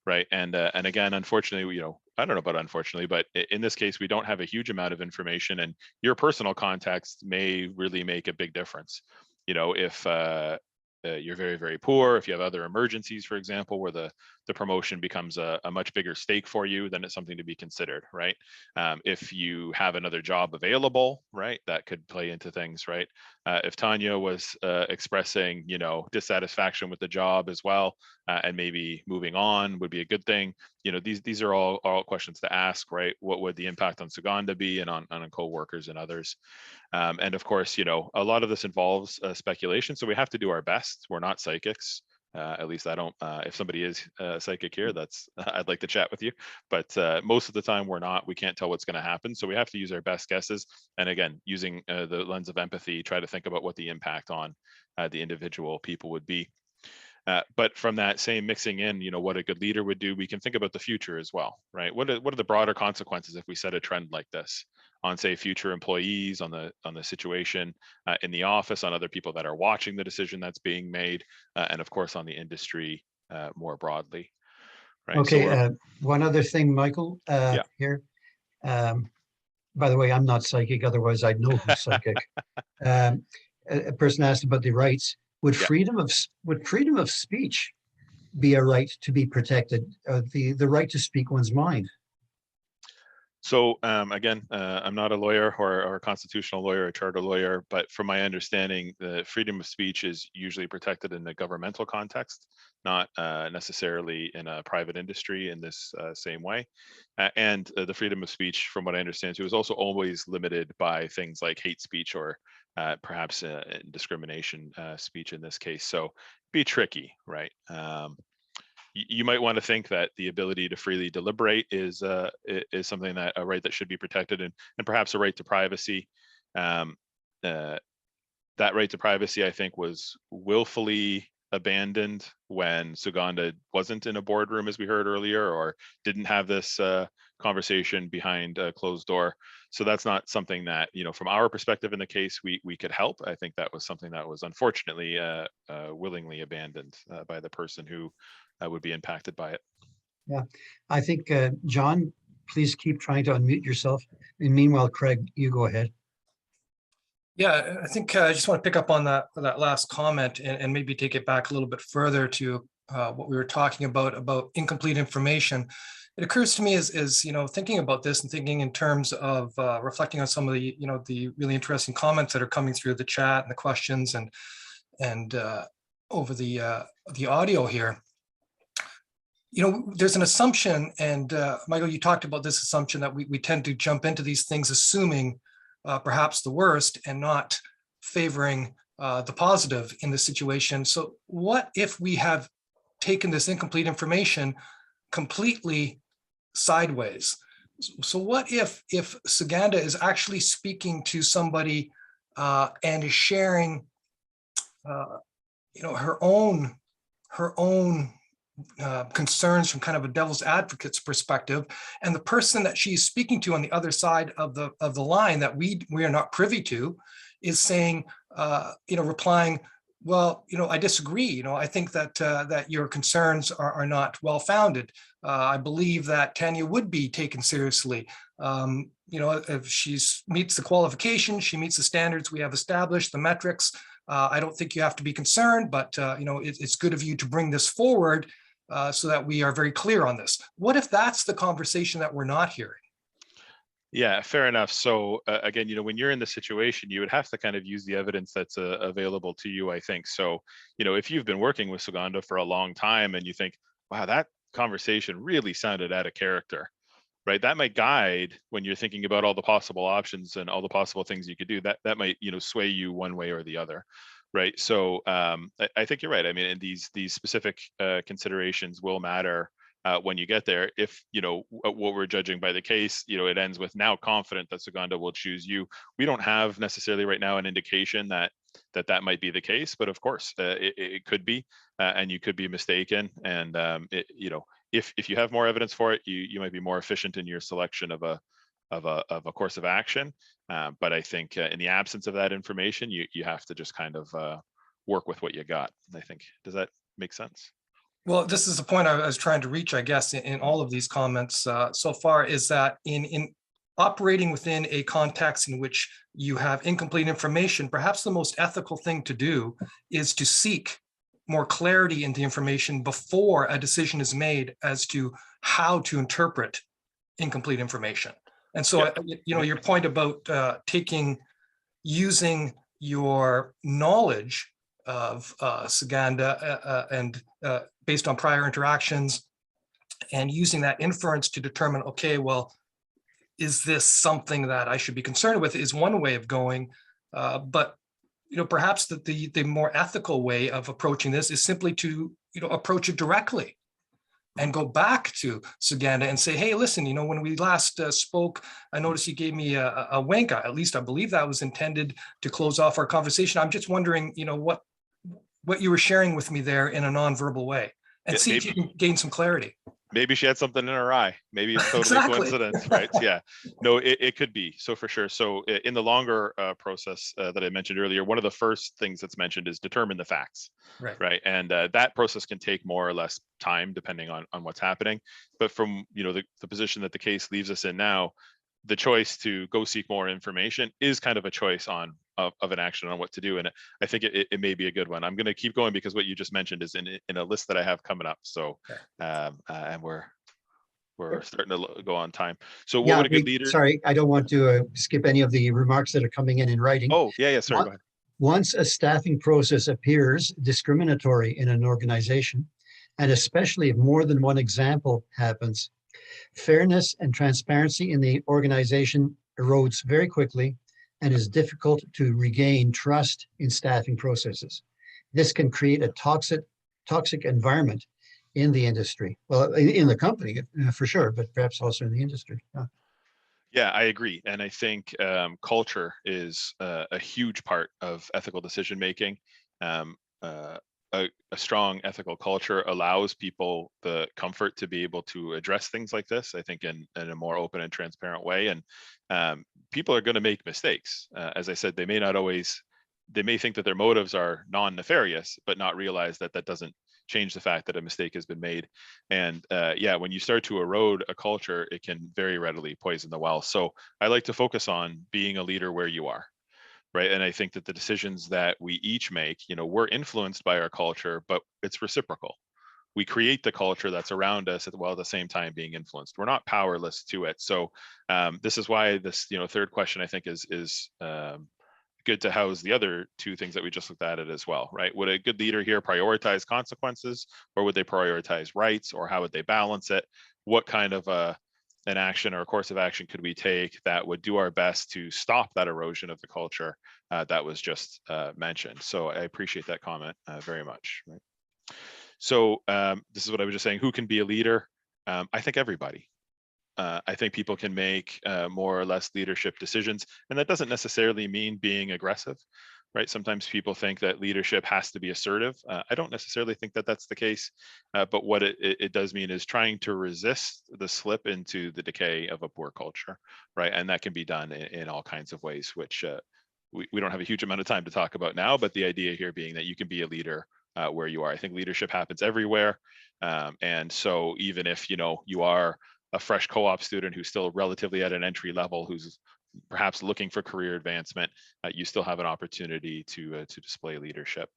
right? And again, unfortunately, I don't know about unfortunately, but in this case, we don't have a huge amount of information, and your personal context may really make a big difference. If you're very, very poor, if you have other emergencies, for example, where the promotion becomes a much bigger stake for you, then it's something to be considered, right? If you have another job available, right, that could play into things, right? If Tanya was expressing, dissatisfaction with the job as well, and maybe moving on would be a good thing. These are all questions to ask, right? What would the impact on Suganda be, and on co-workers and others? And of course, a lot of this involves speculation, so we have to do our best. We're not psychics. At least I don't. If somebody is psychic here, I'd like to chat with you. But most of the time we're not. We can't tell what's going to happen, so we have to use our best guesses. And again, using the lens of empathy, try to think about what the impact on the individual people would be. But from that same mixing in, what a good leader would do, we can think about the future as well, right? What are the broader consequences if we set a trend like this on, say, future employees, on the situation in the office, on other people that are watching the decision that's being made, and of course on the industry more broadly, right? Okay. So one other thing, Michael, here. By the way, I'm not psychic. Otherwise, I'd know who's psychic. A person asked about the rights. Would freedom of speech be a right to be protected? The right to speak one's mind. So again, I'm not a lawyer or a constitutional lawyer or charter lawyer, but from my understanding, the freedom of speech is usually protected in the governmental context, not necessarily in a private industry in this same way. And the freedom of speech, from what I understand too, is also always limited by things like hate speech or perhaps discrimination speech in this case. So be tricky, right? You might want to think that the ability to freely deliberate is something that a right that should be protected, and perhaps a right to privacy. That right to privacy, I think, was willfully abandoned when Suganda wasn't in a boardroom, as we heard earlier, or didn't have this conversation behind a closed door. So that's not something that, from our perspective in the case, we could help. I think that was something that was unfortunately willingly abandoned by the person who would be impacted by it. Yeah, I think, John, please keep trying to unmute yourself. And meanwhile, Craig, you go ahead. Yeah, I think I just want to pick up on that last comment and maybe take it back a little bit further to what we were talking about incomplete information, it occurs to me as thinking about this and thinking in terms of reflecting on some of the the really interesting comments that are coming through the chat and the questions and over the audio here. There's an assumption, and Michael, you talked about this assumption that we tend to jump into these things assuming perhaps the worst and not favoring the positive in this situation. So what if we have taken this incomplete information completely sideways? So what if Sugandha is actually speaking to somebody and is sharing her own concerns from kind of a devil's advocate's perspective, and the person that she's speaking to on the other side of the line that we are not privy to is saying, replying, well, I disagree. I think that your concerns are not well founded. I believe that Tanya would be taken seriously. If she meets the qualifications, she meets the standards we have established, the metrics. I don't think you have to be concerned, but it's good of you to bring this forward so that we are very clear on this. What if that's the conversation that we're not hearing? Yeah, fair enough. So again, when you're in the situation, you would have to kind of use the evidence that's available to you, I think. So, if you've been working with Sugandha for a long time and you think, wow, that conversation really sounded out of character, right? That might guide when you're thinking about all the possible options and all the possible things you could do. That might, sway you one way or the other, right? So I think you're right. I mean, and these specific considerations will matter when you get there. If what we're judging by the case, it ends with now confident that Sugandha will choose you. We don't have necessarily right now an indication that might be the case, but of course it could be, and you could be mistaken. And if you have more evidence for it, you might be more efficient in your selection of a course of action. But I think in the absence of that information, you have to just kind of work with what you got. I think, does that make sense? Well, this is the point I was trying to reach, I guess, in all of these comments so far, is that in operating within a context in which you have incomplete information, perhaps the most ethical thing to do is to seek more clarity in the information before a decision is made as to how to interpret incomplete information. And so, your point about using your knowledge of Sugandha and based on prior interactions and using that inference to determine, okay, well, is this something that I should be concerned with, is one way of going. But perhaps the more ethical way of approaching this is simply to approach it directly and go back to Sugandha and say, hey, listen, when we last spoke, I noticed you gave me a wink. At least I believe that was intended to close off our conversation. I'm just wondering, what you were sharing with me there in a nonverbal way, and see if you can gain some clarity. Maybe she had something in her eye. Maybe it's totally coincidence, right? Yeah, no, it could be. So for sure. So in the longer process that I mentioned earlier, one of the first things that's mentioned is determine the facts, right? And that process can take more or less time depending on what's happening. But from the position that the case leaves us in now, the choice to go seek more information is kind of a choice of an action on what to do. And I think it may be a good one. I'm going to keep going because what you just mentioned is in a list that I have coming up. So, and we're starting to go on time. So what would a good leader? Sorry, I don't want to skip any of the remarks that are coming in writing. Oh, yeah. Sorry, go ahead. Once a staffing process appears discriminatory in an organization, and especially if more than one example happens, fairness and transparency in the organization erodes very quickly and is difficult to regain trust in staffing processes. This can create a toxic environment in the industry. Well, in the company, for sure, but perhaps also in the industry. Yeah, I agree. And I think culture is a huge part of ethical decision making. A strong ethical culture allows people the comfort to be able to address things like this, I think, in a more open and transparent way. And people are going to make mistakes. As I said, they may think that their motives are non-nefarious, but not realize that doesn't change the fact that a mistake has been made. And when you start to erode a culture, it can very readily poison the well. So I like to focus on being a leader where you are. Right. And I think that the decisions that we each make, we're influenced by our culture, but it's reciprocal. we create the culture that's around us while at the same time being influenced. We're not powerless to it. So this is why this, third question I think is good to house the other two things that we just looked at it as well, right? Would a good leader here prioritize consequences, or would they prioritize rights, or how would they balance it? What kind of an action or a course of action could we take that would do our best to stop that erosion of the culture that was just mentioned? So I appreciate that comment very much. Right? So this is what I was just saying. Who can be a leader? I think everybody. I think people can make more or less leadership decisions, and that doesn't necessarily mean being aggressive, right? Sometimes people think that leadership has to be assertive. I don't necessarily think that that's the case, but what it does mean is trying to resist the slip into the decay of a poor culture, right? And that can be done in all kinds of ways, which we don't have a huge amount of time to talk about now, but the idea here being that you can be a leader where you are. I think leadership happens everywhere. And so even if, you are a fresh co-op student who's still relatively at an entry level, who's perhaps looking for career advancement, you still have an opportunity to display leadership.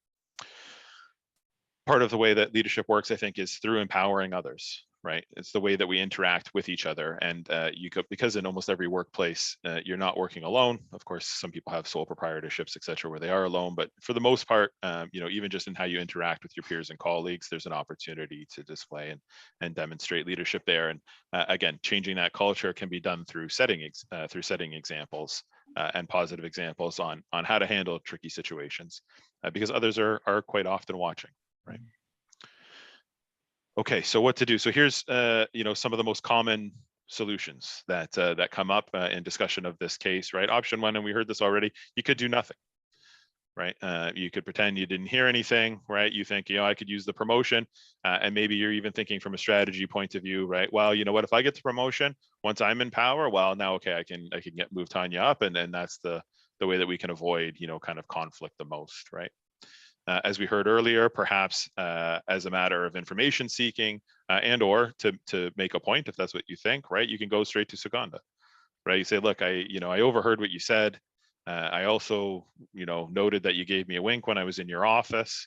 Part of the way that leadership works, I think, is through empowering others, right? It's the way that we interact with each other. And because in almost every workplace, you're not working alone. Of course, some people have sole proprietorships, et cetera, where they are alone. But for the most part, even just in how you interact with your peers and colleagues, there's an opportunity to display and demonstrate leadership there. And again, changing that culture can be done through setting examples and positive examples on how to handle tricky situations, because others are quite often watching. Right. Okay, so what to do? So here's some of the most common solutions that come up in discussion of this case, right? Option one, and we heard this already, you could do nothing, right? You could pretend you didn't hear anything, right? You think, I could use the promotion, and maybe you're even thinking from a strategy point of view, right? Well, you know what? If I get the promotion, once I'm in power, well, now okay, I can move Tanya up, and that's the way that we can avoid kind of conflict the most, right? As we heard earlier, perhaps as a matter of information seeking and or to make a point, if that's what you think, right? You can go straight to Suganda, right? You say, look, I overheard what you said. I also, noted that you gave me a wink when I was in your office,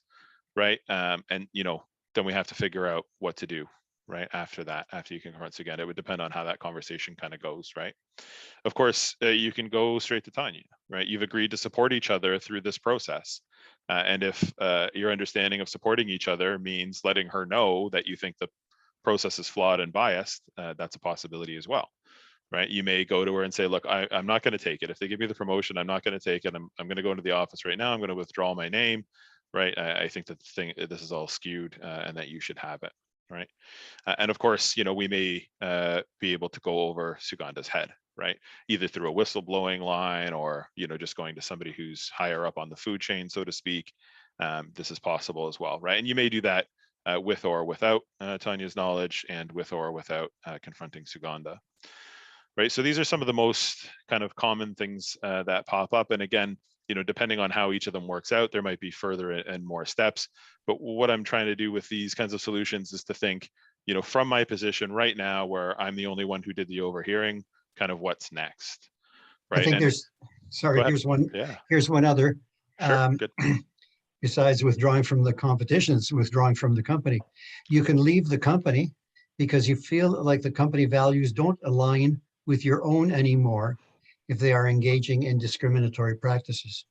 right? And, then we have to figure out what to do, right? After that, after you can confront Suganda, it would depend on how that conversation kind of goes, right? Of course, you can go straight to Tanya, right? You've agreed to support each other through this process. And if your understanding of supporting each other means letting her know that you think the process is flawed and biased, that's a possibility as well, right? You may go to her and say, look, I'm not going to take it. If they give me the promotion, I'm not going to take it. I'm going to go into the office right now. I'm going to withdraw my name, right? I think that this is all skewed and that you should have it, right? And of course, we may be able to go over Suganda's head, right? Either through a whistleblowing line or, just going to somebody who's higher up on the food chain, so to speak. This is possible as well, right? And you may do that with or without Tanya's knowledge, and with or without confronting Suganda, right? So these are some of the most kind of common things that pop up. And again, depending on how each of them works out, there might be further and more steps. But what I'm trying to do with these kinds of solutions is to think, from my position right now, where I'm the only one who did the overhearing, kind of what's next, right? I think here's one other. Sure, good. Besides withdrawing from the competition, it's withdrawing from the company. You can leave the company because you feel like the company values don't align with your own anymore if they are engaging in discriminatory practices.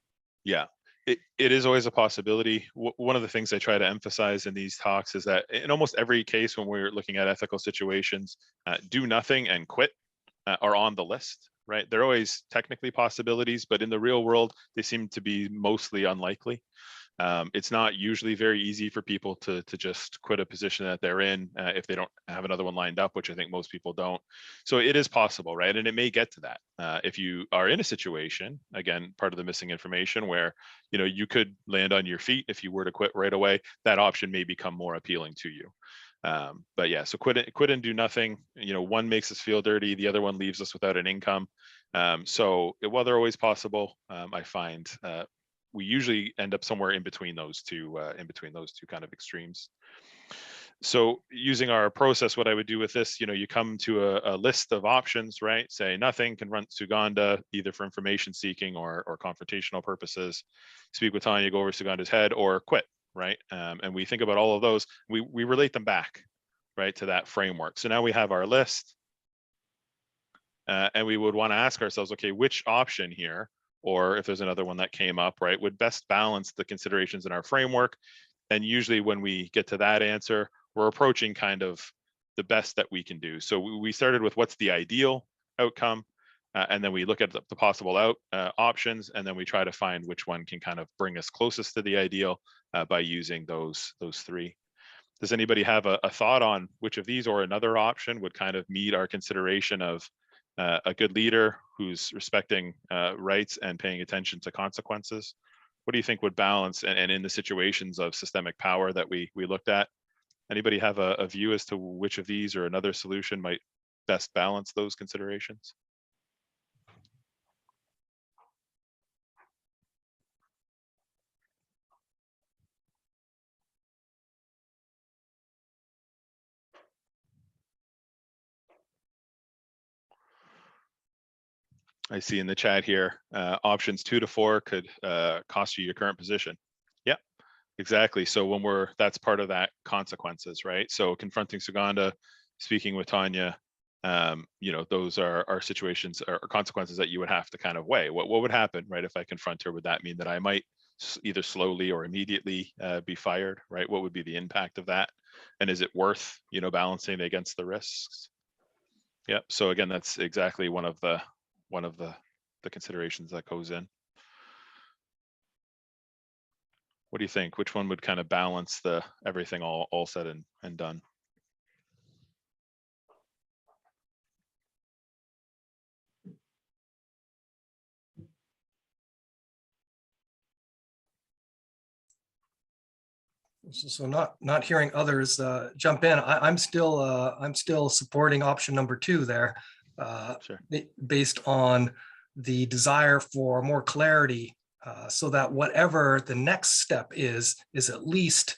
Yeah, it is always a possibility. One of the things I try to emphasize in these talks is that in almost every case when we're looking at ethical situations, do nothing and quit are on the list, right? They're always technically possibilities, but in the real world, they seem to be mostly unlikely. It's not usually very easy for people to just quit a position that they're in if they don't have another one lined up, which I think most people don't. So it is possible, right? And it may get to that. If you are in a situation, again, part of the missing information where, you could land on your feet if you were to quit right away, that option may become more appealing to you. But yeah, so quit and do nothing. One makes us feel dirty, the other one leaves us without an income. So while they're always possible, I find we usually end up somewhere in between those two kind of extremes. So using our process, what I would do with this, you come to a list of options, right? Say nothing, confront Suganda, either for information seeking or confrontational purposes, speak with Tanya, go over Suganda's head, or quit, right? And we think about all of those, we relate them back, right, to that framework. So now we have our list, and we would want to ask ourselves, okay, which option here, or if there's another one that came up, right, would best balance the considerations in our framework. And usually when we get to that answer, we're approaching kind of the best that we can do. So we started with what's the ideal outcome, and then we look at the possible options, and then we try to find which one can kind of bring us closest to the ideal by using those three. Does anybody have a thought on which of these or another option would kind of meet our consideration of a good leader who's respecting rights and paying attention to consequences? What do you think would balance, and in the situations of systemic power that we looked at, anybody have a view as to which of these or another solution might best balance those considerations? I see in the chat here, options 2 to 4 could cost you your current position. Yeah, exactly. So when that's part of that consequences, right? So confronting Suganda, speaking with Tanya, those are situations or consequences that you would have to kind of weigh. What would happen, right? If I confront her, would that mean that I might either slowly or immediately be fired, right? What would be the impact of that? And is it worth, balancing against the risks? Yep. So again, that's exactly one of the considerations that goes in. What do you think? Which one would kind of balance the everything all said and done? So not hearing others jump in, I'm still supporting option number 2 there, Sure. based on the desire for more clarity, so that whatever the next step is at least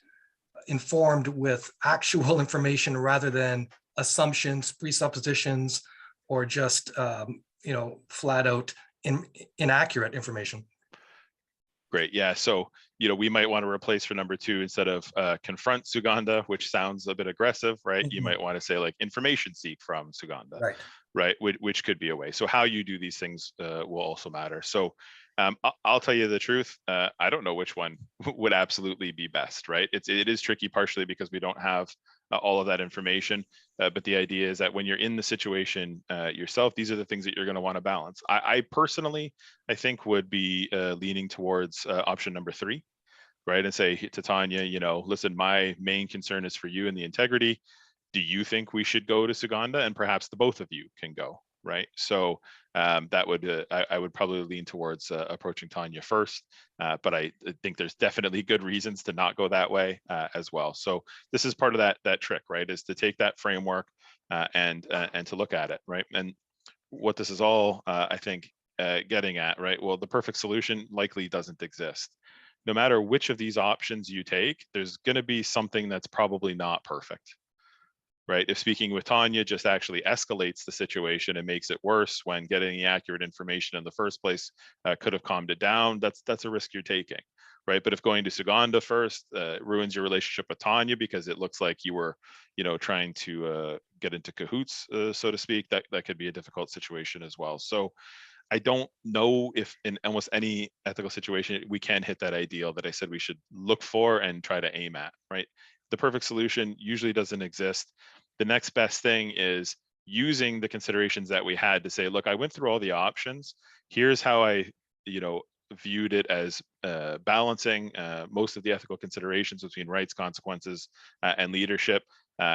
informed with actual information rather than assumptions, presuppositions, or just flat out inaccurate information. Great. Yeah. So, we might want to replace for number 2, instead of confront Suganda, which sounds a bit aggressive, right? You might want to say like information seek from Suganda, right? Which could be a way. So how you do these things will also matter. So I'll tell you the truth. I don't know which one would absolutely be best, right? It is tricky, partially because we don't have all of that information. But the idea is that when you're in the situation yourself, these are the things that you're going to want to balance. I personally, I think, would be leaning towards option number 3, right? And say to Tanya, listen, my main concern is for you and the integrity. Do you think we should go to Suganda? And perhaps the both of you can go, right? So that would I would probably lean towards approaching Tanya first, but I think there's definitely good reasons to not go that way as well. So this is part of that trick, right? Is to take that framework and to look at it, right? And what this is all, I think, getting at, right? Well, the perfect solution likely doesn't exist. No matter which of these options you take, there's going to be something that's probably not perfect. Right? If speaking with Tanya just actually escalates the situation and makes it worse, when getting the accurate information in the first place could have calmed it down, that's a risk you're taking, right? But if going to Suganda first ruins your relationship with Tanya because it looks like you were, trying to get into cahoots, so to speak, that could be a difficult situation as well. So I don't know if in almost any ethical situation we can hit that ideal that I said we should look for and try to aim at, right? The perfect solution usually doesn't exist. The next best thing is using the considerations that we had to say, look, I went through all the options. Here's how I, viewed it as balancing most of the ethical considerations between rights, consequences, and leadership.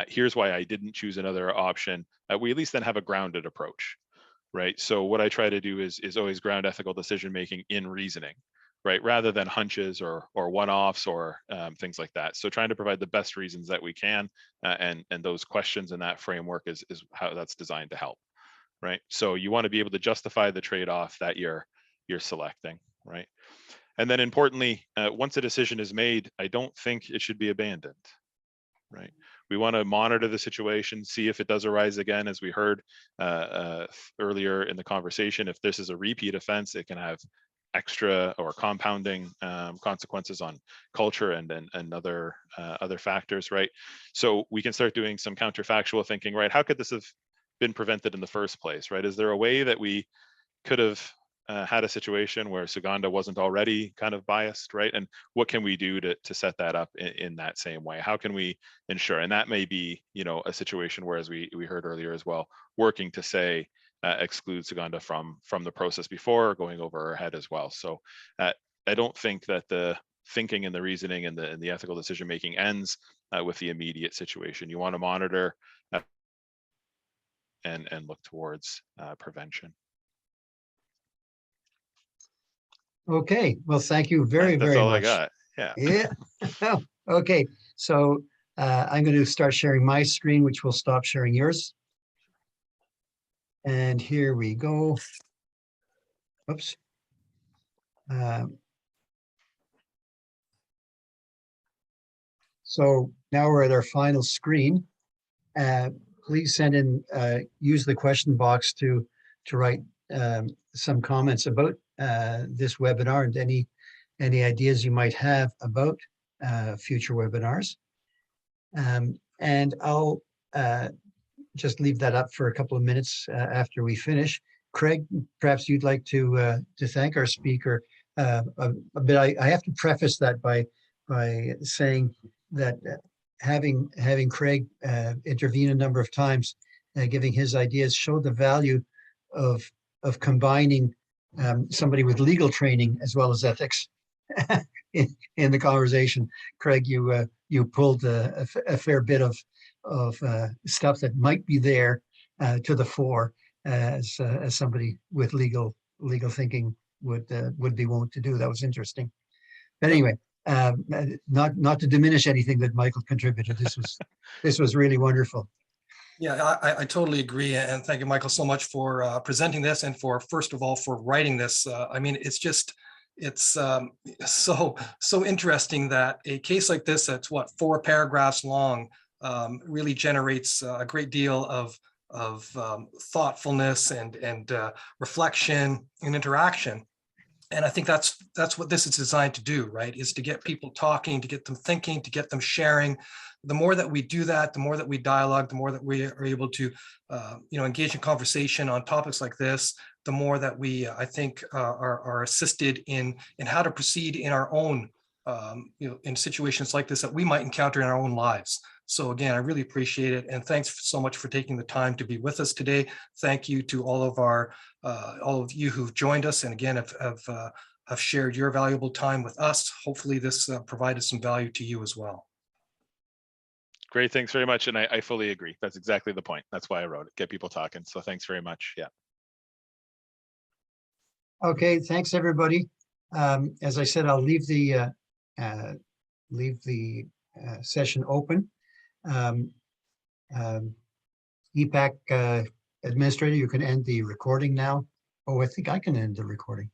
Here's why I didn't choose another option. We at least then have a grounded approach, right? So what I try to do is always ground ethical decision making in reasoning, right? Rather than hunches or one-offs or things like that. So trying to provide the best reasons that we can, and those questions in that framework is how that's designed to help, right? So you want to be able to justify the trade-off that you're selecting, right? And then importantly, once a decision is made, I don't think it should be abandoned, right? We want to monitor the situation, see if it does arise again, as we heard earlier in the conversation. If this is a repeat offense, it can have extra or compounding consequences on culture and other factors, right? So we can start doing some counterfactual thinking, right? How could this have been prevented in the first place, right? Is there a way that we could have had a situation where Suganda wasn't already kind of biased, right? And what can we do to set that up in that same way? How can we ensure? And that may be, you know, a situation where, as we heard earlier as well, working to say exclude Suganda from the process before, going over our head as well. So I don't think that the thinking and the reasoning and the ethical decision making ends with the immediate situation. You want to monitor and look towards prevention. Okay, well, thank you very, That's very all much. I got. Yeah. Yeah. Okay, so I'm going to start sharing my screen, which will stop sharing yours. And here we go. Oops. So now we're at our final screen. Please send in, use the question box to write some comments about this webinar and any ideas you might have about future webinars. And I'll just leave that up for a couple of minutes after we finish. Craig, perhaps you'd like to thank our speaker a bit. I have to preface that by saying that having Craig intervene a number of times, giving his ideas, showed the value of combining somebody with legal training as well as ethics in the conversation. Craig, you pulled a fair bit of stuff that might be there to the fore as somebody with legal thinking would be wont to do. That was interesting. But anyway, not to diminish anything that Michael contributed. This was really wonderful. Yeah, I totally agree. And thank you, Michael, so much for presenting this and for, first of all, for writing this. I mean, it's so interesting that a case like this, that's what, 4 paragraphs long, really generates a great deal of thoughtfulness and reflection and interaction. And I think that's what this is designed to do, right? Is to get people talking, to get them thinking, to get them sharing. The more that we do that, the more that we dialogue, the more that we are able to, engage in conversation on topics like this, the more that we, I think, are assisted in how to proceed in our own, in situations like this that we might encounter in our own lives. So again, I really appreciate it. And thanks so much for taking the time to be with us today. Thank you to all of you who've joined us. And again, have shared your valuable time with us. Hopefully this provided some value to you as well. Great, thanks very much. And I fully agree. That's exactly the point. That's why I wrote it, get people talking. So thanks very much. Yeah. Okay, thanks everybody. As I said, I'll leave the session open. EPAC administrator, you can end the recording now. Oh, I think I can end the recording.